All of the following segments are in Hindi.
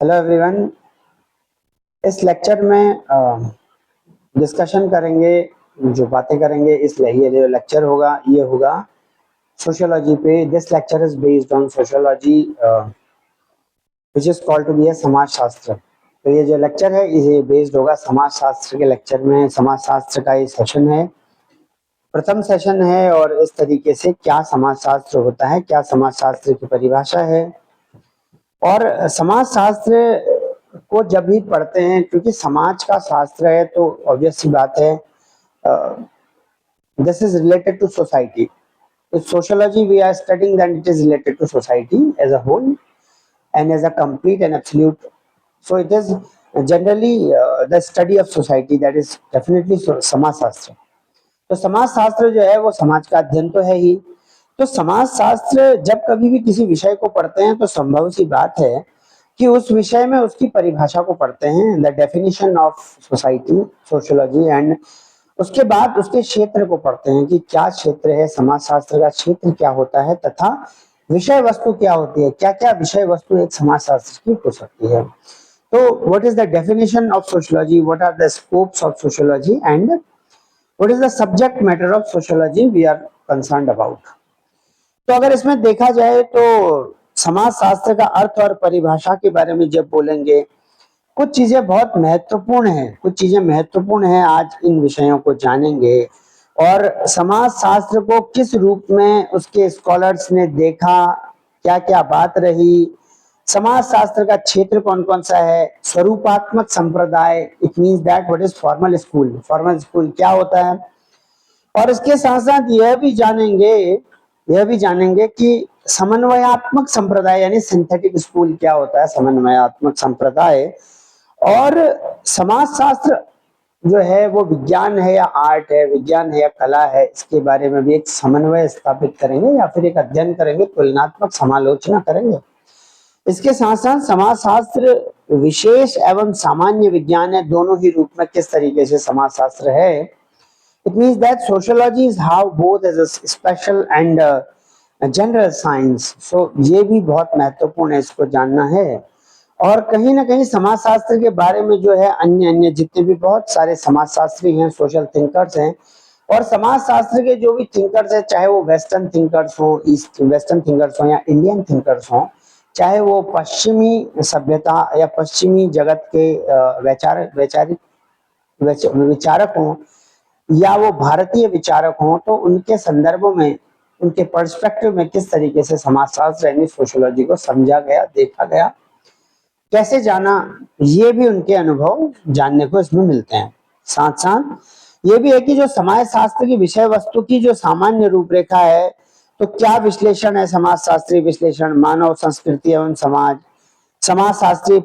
Hello everyone. इस लेक्चर में डिस्कशन करेंगे, जो बातें करेंगे। ये जो लेक्चर होगा ये होगा सोशियोलॉजी पे। This lecture is based on sociology which is called to be a समाज शास्त्र। तो ये जो लेक्चर है ये बेस्ड होगा समाज शास्त्र के लेक्चर में। समाज शास्त्र का ये सेशन है, प्रथम सेशन है। और इस तरीके से क्या समाज शास्त्र होता है, क्या समाज शास्त्र की परिभाषा है। और समाज शास्त्र को जब भी पढ़ते हैं, क्योंकि समाज का शास्त्र है तो ऑब्वियस सी बात है, this is related to society. With sociology, we are studying that it is related to society as a whole and as a complete and absolute. So it is generally the study of society, that is definitely समाज शास्त्र। तो समाज शास्त्र जो है वो समाज का अध्ययन तो है ही। तो समाज शास्त्र जब कभी भी किसी विषय को पढ़ते हैं तो संभव सी बात है कि उस विषय में उसकी परिभाषा को पढ़ते हैं, the definition of society, sociology. And उसके बाद उसके क्षेत्र को पढ़ते हैं कि क्या क्षेत्र है, समाज शास्त्र का क्षेत्र क्या होता है, तथा विषय वस्तु क्या होती है, क्या क्या विषय वस्तु एक समाज शास्त्र की हो सकती है। तो what is the definition of sociology, what are the scopes of sociology, and what is the subject matter of sociology we are concerned about. तो अगर इसमें देखा जाए तो समाज शास्त्र का अर्थ और परिभाषा के बारे में जब बोलेंगे, कुछ चीजें बहुत महत्वपूर्ण हैं, कुछ चीजें महत्वपूर्ण हैं, आज इन विषयों को जानेंगे। और समाज शास्त्र को किस रूप में उसके स्कॉलर्स ने देखा, क्या क्या बात रही, समाज शास्त्र का क्षेत्र कौन कौन सा है, स्वरूपात्मक संप्रदाय, it means that what is formal school, formal school क्या होता है। और इसके साथ साथ यह भी जानेंगे कि समन्वयात्मक संप्रदाय यानी सिंथेटिक स्कूल क्या होता है, समन्वयात्मक संप्रदाय। और समाज शास्त्र जो है वो विज्ञान है या आर्ट है, विज्ञान है या कला है, इसके बारे में भी एक समन्वय स्थापित करेंगे या फिर एक अध्ययन करेंगे, तुलनात्मक समालोचना करेंगे। इसके साथ साथ समाज शास्त्र विशेष एवं सामान्य विज्ञान है, दोनों ही रूप में किस तरीके से समाज शास्त्र है। It means that sociology is how both as a special and general science. So ये भी बहुत महत्वपूर्ण है, इसको जानना है। और कहीं ना कहीं समाज शास्त्र के बारे में जो है अन्य अन्य जितने भी बहुत सारे समाज शास्त्री हैं, सोशल थिंकर्स हैं, और समाज शास्त्र के जो भी थिंकर्स हैं, चाहे वो वेस्टर्न थिंकर्स हो, ईस्ट वेस्टर्न थिंकर्स हो या इंडियन थिंकर्स हो, चाहे वो पश्चिमी सभ्यता या पश्चिमी जगत के विचारक हों या वो भारतीय विचारक हों, तो उनके संदर्भों में, उनके पर्सपेक्टिव में किस तरीके से समाज शास्त्र यानी सोशियोलॉजी को समझा गया, देखा गया, कैसे जाना, ये भी उनके अनुभव जानने को इसमें मिलते हैं। साथ साथ ये भी है कि जो समाज शास्त्र की विषय वस्तु की जो सामान्य रूपरेखा है, तो क्या विश्लेषण है समाज शास्त्रीय विश्लेषण, मानव संस्कृति एवं समाज, समाज शास्त्रीय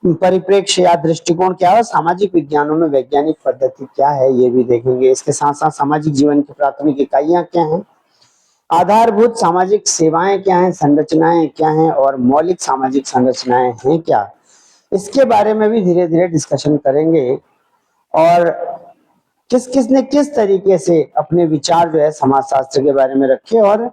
परिप्रेक्ष्य या दृष्टिकोण क्या है, सामाजिक विज्ञानों में वैज्ञानिक पद्धति क्या है, ये भी देखेंगे। इसके साथ साथ सामाजिक जीवन की प्राथमिक इकाइयां क्या हैं, आधारभूत सामाजिक सेवाएं क्या हैं, संरचनाएं क्या हैं, और मौलिक सामाजिक संरचनाएं हैं क्या, इसके बारे में भी धीरे धीरे डिस्कशन करेंगे। और किस किस ने किस तरीके से अपने विचार जो है समाज शास्त्र के बारे में रखे, और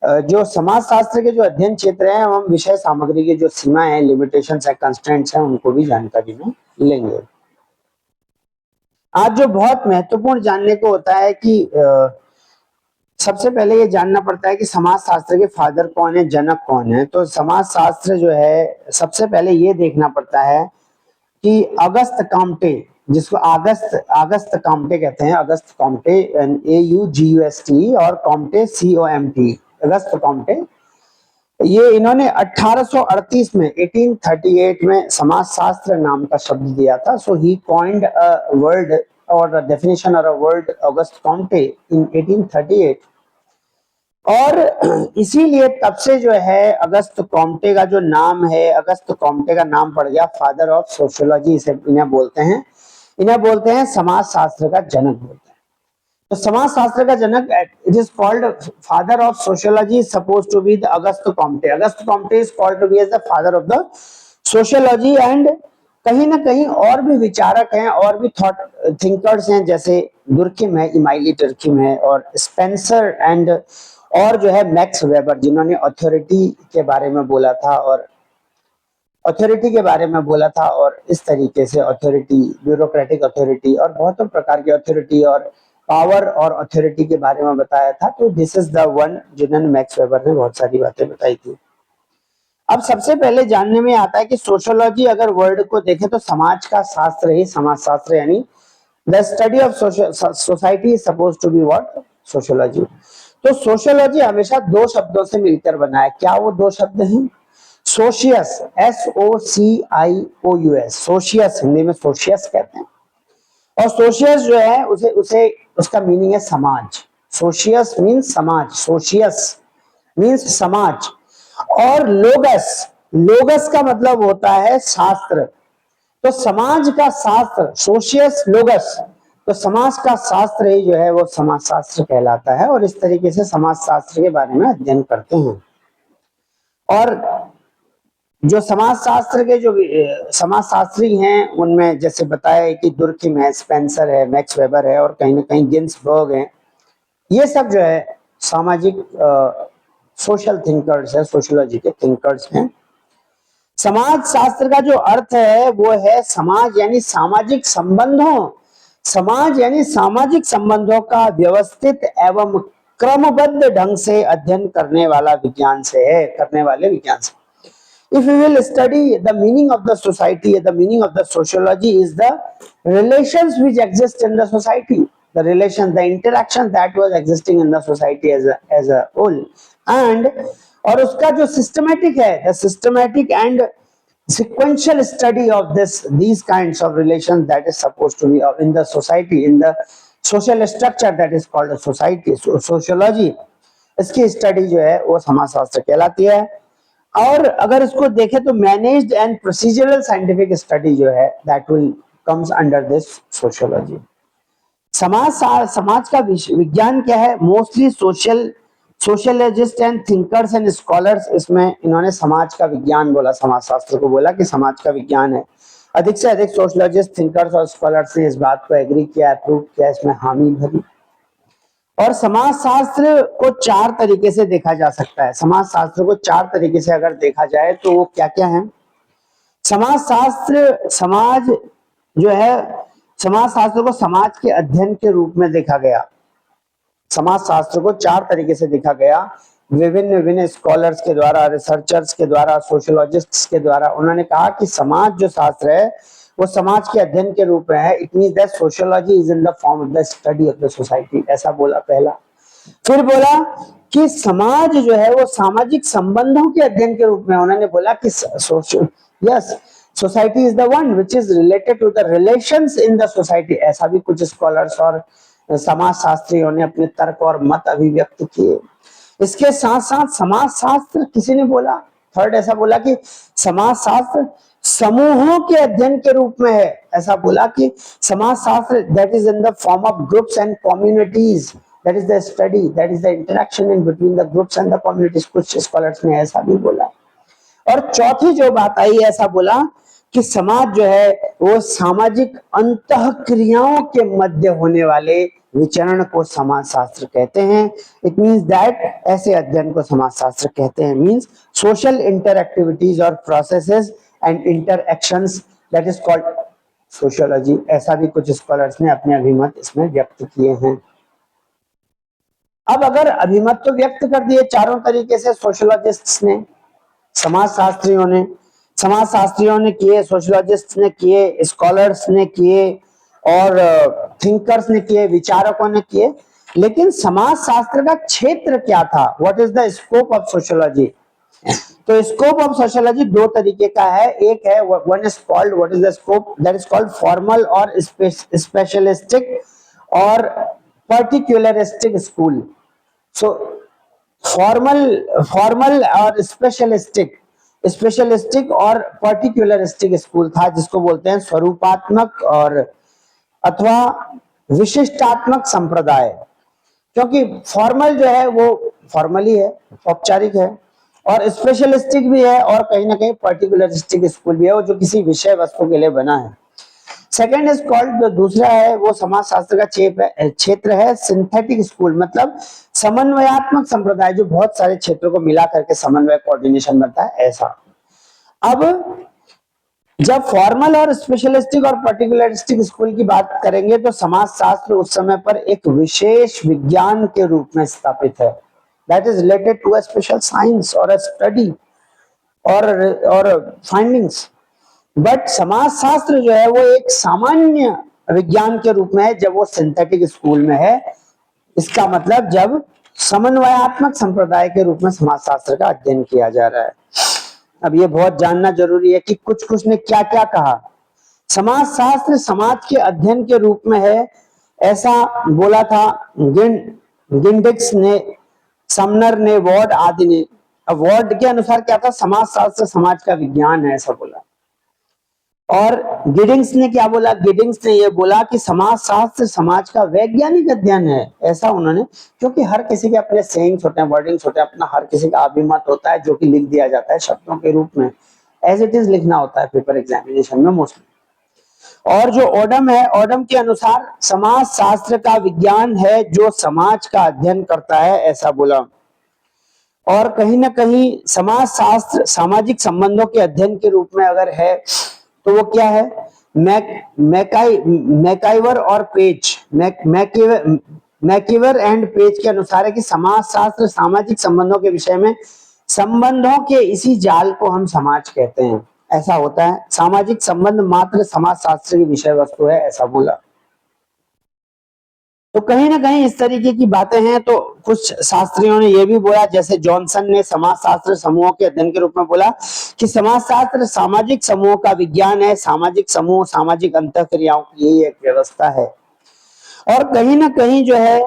जो समाज शास्त्र के जो अध्ययन क्षेत्र है, हम विषय सामग्री की जो सीमा है, लिमिटेशंस है, कंस्ट्रेंट्स है, उनको भी जानकारी में लेंगे। आज जो बहुत महत्वपूर्ण जानने को होता है कि सबसे पहले ये जानना पड़ता है कि समाज शास्त्र के फादर कौन है, जनक कौन है। तो समाज शास्त्र जो है सबसे पहले ये देखना पड़ता है कि अगस्त काम्टे, जिसको अगस्त काम्टे कहते हैं, अगस्त काम्टे, AUGUST, और काम्टे COMT, अगस्त काम्टे, ये इन्होंने 1838 में 1838 में समाज शास्त्र नाम का शब्द दिया था। सो ही कॉइंड अ वर्ड और डेफिनेशन और अ वर्ड अगस्त काम्टे इन 1838। और इसीलिए तब से जो है अगस्त कॉम्टे का जो नाम है, अगस्त कॉम्टे का नाम पड़ गया फादर ऑफ सोशियोलॉजी, इसे इन्हें बोलते हैं समाज शास्त्र का जनक बोलते हैं। तो समाज शास्त्र का जनक, it is called father of sociology, is suppose to be the August Comte. August Comte is called to be as the father of the sociology. And कहीं ना कहीं और भी विचारक हैं, और भी थॉट थिंकर्स हैं, जैसे दुर्खिम है, इमाइली टर्खिम है, और स्पेंसर एंड, और जो है मैक्स वेबर, जिन्होंने अथॉरिटी के बारे में बोला था, और अथॉरिटी के बारे में बोला था, और इस तरीके से अथॉरिटी, ब्यूरोक्रेटिक अथॉरिटी और बहुत प्रकार की अथॉरिटी और पावर और अथॉरिटी के बारे में बताया था। तो दिस इज द वन जिन्होंने मैक्स वेबर ने बहुत सारी बातें बताई थी। अब सबसे पहले जानने में आता है कि सोशियोलॉजी अगर वर्ड को देखें तो समाज का शास्त्र ही समाज शास्त्र, यानी the study of society is suppose to be what, sociology. तो सोशियोलॉजी हमेशा दो शब्दों से मिलकर बना है। क्या वो दो शब्द हैं? सोशियस, SOCIOUS, सोशियस, हिंदी में सोशियस कहते हैं। और सोशियस जो है उसे उसे उसका मीनिंग है समाज। सोशियस मीन्स समाज, सोशियस मीन्स समाज। और लोगस, लोगस का मतलब होता है शास्त्र। तो समाज का शास्त्र, सोशियस लोगस, तो समाज का शास्त्र ही जो है वो समाज शास्त्र कहलाता है। और इस तरीके से समाज शास्त्र के बारे में अध्ययन करते हैं। और जो समाज शास्त्र के जो समाज शास्त्री हैं उनमें जैसे बताया कि दुर्खिम है, स्पेंसर है, मैक्स वेबर है और कहीं ना कहीं गिन्सबर्ग है। ये सब जो है सामाजिक सोशल थिंकर्स है, सोशियोलॉजी के थिंकर्स हैं। समाज शास्त्र का जो अर्थ है वो है समाज यानी सामाजिक संबंधों, समाज यानी सामाजिक संबंधों का व्यवस्थित एवं क्रमबद्ध ढंग से अध्ययन करने वाला विज्ञान से है, करने वाले विज्ञान से। If we will study the meaning of the society, the meaning of the sociology is the relations which exist in the society, the relations, the interaction that was existing in the society as a whole, and और उसका जो systematic है, the systematic and sequential study of these kinds of relations that is supposed to be in the society, in the social structure that is called a society, sociology, इसकी स्टडी जो है वो समाजशास्त्र कहलाती है। और अगर इसको देखें तो managed and procedural scientific study जो है that will comes under this sociology. समाज का विज्ञान क्या है? Mostly sociologist and thinkers and scholars, इसमें इन्होंने समाज का विज्ञान बोला, समाज शास्त्र को बोला कि समाज का विज्ञान है। अधिक से अधिक सोशियोलॉजिस्ट, थिंकर्स और स्कॉलर्स ने इस बात को एग्री किया, अप्रूव किया, इसमें हामी भरी। और समाज शास्त्र को चार तरीके से देखा जा सकता है। समाज शास्त्र को चार तरीके से अगर देखा जाए तो वो क्या क्या है? समाज शास्त्र, समाज जो है, समाज शास्त्र को समाज के अध्ययन के रूप में देखा गया। समाज शास्त्र को चार तरीके से देखा गया, विभिन्न विभिन्न स्कॉलर्स के द्वारा, रिसर्चर्स के द्वारा, सोशियोलॉजिस्ट्स के द्वारा। उन्होंने कहा कि समाज जो शास्त्र है वो समाज के अध्ययन के रूप में है। It means that sociology is in the form of the study of the society, ऐसा बोला पहला। फिर बोला कि समाज जो है वो सामाजिक संबंधों के अध्ययन के रूप में। उन्होंने बोला कि yes, society is the one which is related to the relations in the society. ऐसा भी कुछ स्कॉलर्स और समाज शास्त्रियों ने अपने तर्क और मत अभिव्यक्त किए। इसके साथ साथ समाज शास्त्र, किसी ने बोला थर्ड, ऐसा बोला कि समाज शास्त्र समूहों के अध्ययन के रूप में है। ऐसा बोला कि समाज शास्त्र that is in the form of groups and communities, that is the study, that is the interaction in between the groups and the communities. कुछ स्कॉलर्स ने ऐसा भी बोला। और चौथी जो बात आई, ऐसा बोला कि समाज जो है वो सामाजिक अंतःक्रियाओं के मध्य होने वाले विचरण को समाज शास्त्र कहते हैं। इट मींस दैट ऐसे अध्ययन को समाज शास्त्र कहते हैं। मींस सोशल इंटरएक्टिविटीज और processes and interactions, that is called sociology. ऐसा भी कुछ स्कॉलर्स ने अपने अभिमत इसमें व्यक्त किए हैं। अब अगर अभिमत तो व्यक्त कर दिए चारों तरीके से सोशियोलॉजिस्ट्स ने, समाजशास्त्रियों ने किए, सोशियोलॉजिस्ट ने किए, स्कॉलर्स ने किए और थिंकर्स ने किए, विचारकों ने किए, लेकिन समाज शास्त्र का क्षेत्र क्या था? What is the scope of sociology? तो स्कोप ऑफ सोशियोलॉजी दो तरीके का है। एक है one is called, what is the scope, that is called formal और स्पेशलिस्टिक और पर्टिकुलरिस्टिक स्कूल। सो फॉर्मल और स्पेशलिस्टिक और पर्टिकुलरिस्टिक स्कूल था, जिसको बोलते हैं स्वरूपात्मक और अथवा विशिष्टात्मक संप्रदाय। क्योंकि फॉर्मल जो है वो फॉर्मली है, औपचारिक है, और स्पेशलिस्टिक भी है, और कहीं ना कहीं पर्टिकुलरिस्टिक स्कूल भी है, वो जो किसी विषय वस्तु के लिए बना है। सेकेंड इज कॉल्ड, जो दूसरा है वो समाज शास्त्र का क्षेत्र है सिंथेटिक स्कूल, मतलब समन्वयात्मक संप्रदाय, जो बहुत सारे क्षेत्रों को मिला करके समन्वय, कोऑर्डिनेशन बनता है, ऐसा। अब जब फॉर्मल और स्पेशलिस्टिक और पर्टिकुलरिस्टिक स्कूल की बात करेंगे तो समाजशास्त्र उस समय पर एक विशेष विज्ञान के रूप में स्थापित है, that is related to a special science और अ स्टडी और फाइंडिंग्स। बट समाजशास्त्र जो है वो एक सामान्य विज्ञान के रूप में है जब वो सिंथेटिक स्कूल में है। इसका मतलब जब समन्वयात्मक संप्रदाय के रूप में समाजशास्त्र का अध्ययन किया जा रहा है। अब ये बहुत जानना जरूरी है कि कुछ कुछ ने क्या क्या कहा। समाजशास्त्र समाज के अध्ययन के रूप में है, ऐसा बोला था गिंडिक्स ने, समनर ने, वॉर्ड आदि ने। अब वॉर्ड के अनुसार क्या था, समाजशास्त्र समाज का विज्ञान है, ऐसा बोला। और गिडिंग्स ने क्या बोला, गिडिंग्स ने यह बोला कि समाजशास्त्र समाज का वैज्ञानिक अध्ययन है, ऐसा उन्होंने। क्योंकि हर किसी के अपने सेइंग्स होते हैं, वर्डिंग्स होते हैं, अपना हर किसी का अभिमत होता है जो कि लिख दिया जाता है शब्दों के रूप में, एज इट इज लिखना होता है पेपर एग्जामिनेशन में मोस्टली। और जो ओडम है, ओडम के अनुसार समाज शास्त्र का विज्ञान है जो समाज का अध्ययन करता है, ऐसा बोला। और कहीं ना कहीं समाज शास्त्र सामाजिक संबंधों के अध्ययन के रूप में अगर है तो वो क्या है, मैकाइवर और पेज, मैकीवर एंड पेज के अनुसार है कि समाज शास्त्र सामाजिक संबंधों के विषय में संबंधों के इसी जाल को हम समाज कहते हैं, ऐसा होता है। सामाजिक संबंध मात्र समाज शास्त्र की विषय वस्तु है, ऐसा बोला। तो कहीं ना कहीं इस तरीके की बातें हैं। तो कुछ शास्त्रियों ने यह भी बोला, जैसे जॉनसन ने समाजशास्त्र समूहों के अध्ययन के रूप में बोला कि समाजशास्त्र सामाजिक समूहों का विज्ञान है, सामाजिक समूह सामाजिक अंतःक्रियाओं की यही एक व्यवस्था है। और कहीं ना कहीं जो है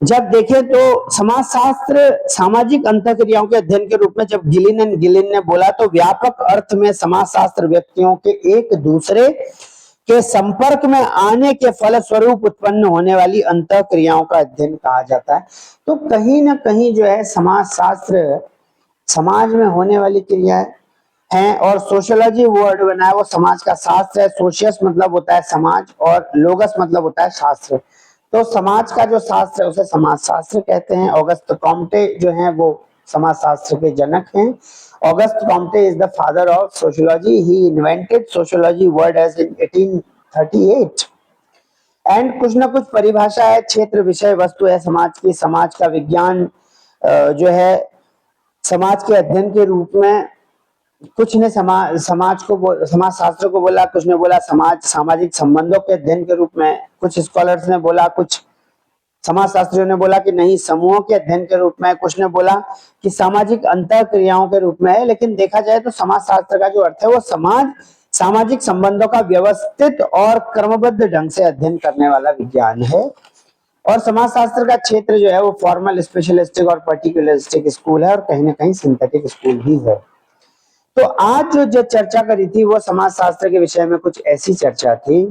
जब देखें तो समाजशास्त्र सामाजिक अंतःक्रियाओं के अध्ययन के रूप में जब गिलिन ने बोला तो व्यापक अर्थ में समाजशास्त्र व्यक्तियों के एक दूसरे के संपर्क में आने के फलस्वरूप उत्पन्न होने वाली अंतःक्रियाओं का अध्ययन कहा जाता है। तो कहीं ना कहीं जो है समाजशास्त्र समाज में होने वाली क्रियाएं हैं। और सोशियोलॉजी वर्ड बना है वो समाज का शास्त्र है। सोशियस मतलब होता है समाज और लोगस मतलब होता है शास्त्र। तो समाज का जो शास्त्र है उसे समाज शास्त्र कहते हैं। ऑगस्ट कॉम्टे जो है वो समाज शास्त्र के जनक हैं। August Comte is the father of sociology. He invented sociology word as in 1838. And कुछ ना कुछ परिभाषा है, क्षेत्र विषय वस्तु है समाज की। समाज का विज्ञान जो है समाज के अध्ययन के रूप में, कुछ ने समाज को समाज शास्त्र को बोला, कुछ ने बोला समाज सामाजिक संबंधों के अध्ययन के रूप में, कुछ स्कॉलर्स ने बोला, कुछ समाज शास्त्रियों ने बोला कि नहीं समूहों के अध्ययन के रूप में, कुछ ने बोला कि सामाजिक अंतर क्रियाओं के रूप में है। लेकिन देखा जाए तो समाज शास्त्र का जो अर्थ है वो समाज सामाजिक संबंधों का व्यवस्थित और क्रमबद्ध ढंग से अध्ययन करने वाला विज्ञान है। और समाज शास्त्र का क्षेत्र जो है वो फॉर्मल, स्पेशलिस्टिक और पर्टिकुलरिस्टिक स्कूल है और कहीं ना कहीं सिंथेटिक स्कूल भी है। तो आज जो चर्चा करी थी वो समाज शास्त्र के विषय में कुछ ऐसी चर्चा थी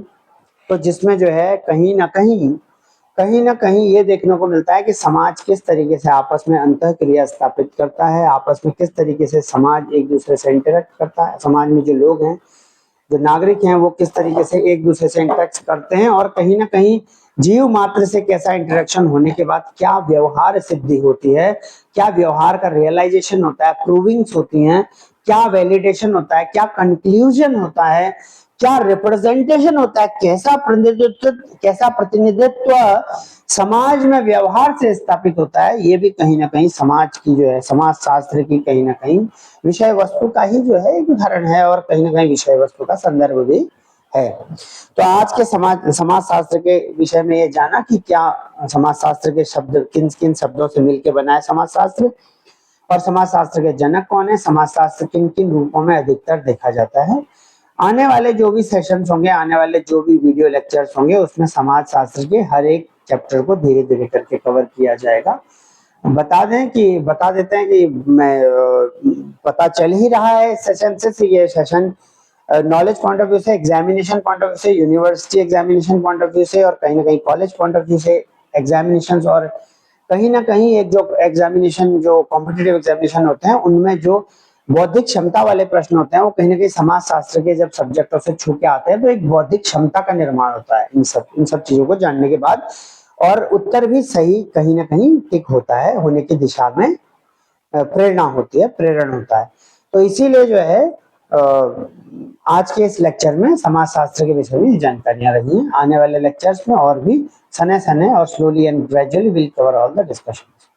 तो जिसमें जो है कहीं ना कहीं ये देखने को मिलता है कि समाज किस तरीके से आपस में अंतःक्रिया स्थापित करता है, आपस में किस तरीके से समाज एक दूसरे से इंटरेक्ट करता है, समाज में जो लोग हैं, जो नागरिक हैं, वो किस तरीके से एक दूसरे से इंटरेक्ट करते हैं, और कहीं ना कहीं जीव मात्र से कैसा इंटरेक्शन होने के बाद क्या व्यवहार सिद्धि होती है, क्या व्यवहार का रियलाइजेशन होता है, प्रूविंग्स होती हैं, क्या वैलिडेशन होता है, क्या कंक्लूजन होता है, क्या रिप्रेजेंटेशन होता है, कैसा प्रतिनिधित्व समाज में व्यवहार से स्थापित होता है। ये भी कहीं ना कहीं समाज की जो है समाज शास्त्र की कहीं ना कहीं विषय वस्तु का ही जो है एक उदाहरण है और कहीं ना कहीं विषय वस्तु का संदर्भ भी है। तो आज के समाज शास्त्र के विषय में ये जाना कि क्या समाज शास्त्र के शब्द किन किन शब्दों से मिलकर बना है समाज शास्त्र, और समाज शास्त्र के जनक कौन है, समाज शास्त्र किन किन रूपों में अधिकतर देखा जाता है। आने वाले जो भी सेशंस होंगे, आने वाले जो भी वीडियो लेक्चर्स होंगे, उसमें समाज शास्त्र के हर एक चैप्टर को धीरे धीरे करके कवर किया जाएगा। बता देते हैं कि मैं पता चल ही रहा है सेशन से, ये session knowledge point of view से, एग्जामिनेशन पॉइंट ऑफ व्यू से, university examination point of view से, और कहीं ना कहीं कॉलेज पॉइंट ऑफ व्यू से एग्जामिनेशन, और कहीं ना कहीं एक जो एग्जामिनेशन जो कॉम्पिटिटिव एग्जामिनेशन होते हैं उनमें जो बौद्धिक क्षमता वाले प्रश्न होते हैं वो कहीं ना कहीं समाज शास्त्र के जब सब्जेक्टों से छू के आते हैं तो एक बौद्धिक क्षमता का निर्माण होता है इन सब चीजों को जानने के बाद, और उत्तर भी सही कहीं ना कहीं टिक होता है, होने की दिशा में प्रेरणा होती है, प्रेरण होता है। तो इसीलिए जो है आज के इस लेक्चर में समाज शास्त्र के विषय में जानकारियां रही हैं। आने वाले लेक्चर्स में और भी सने सने और slowly and gradually will cover all the discussion.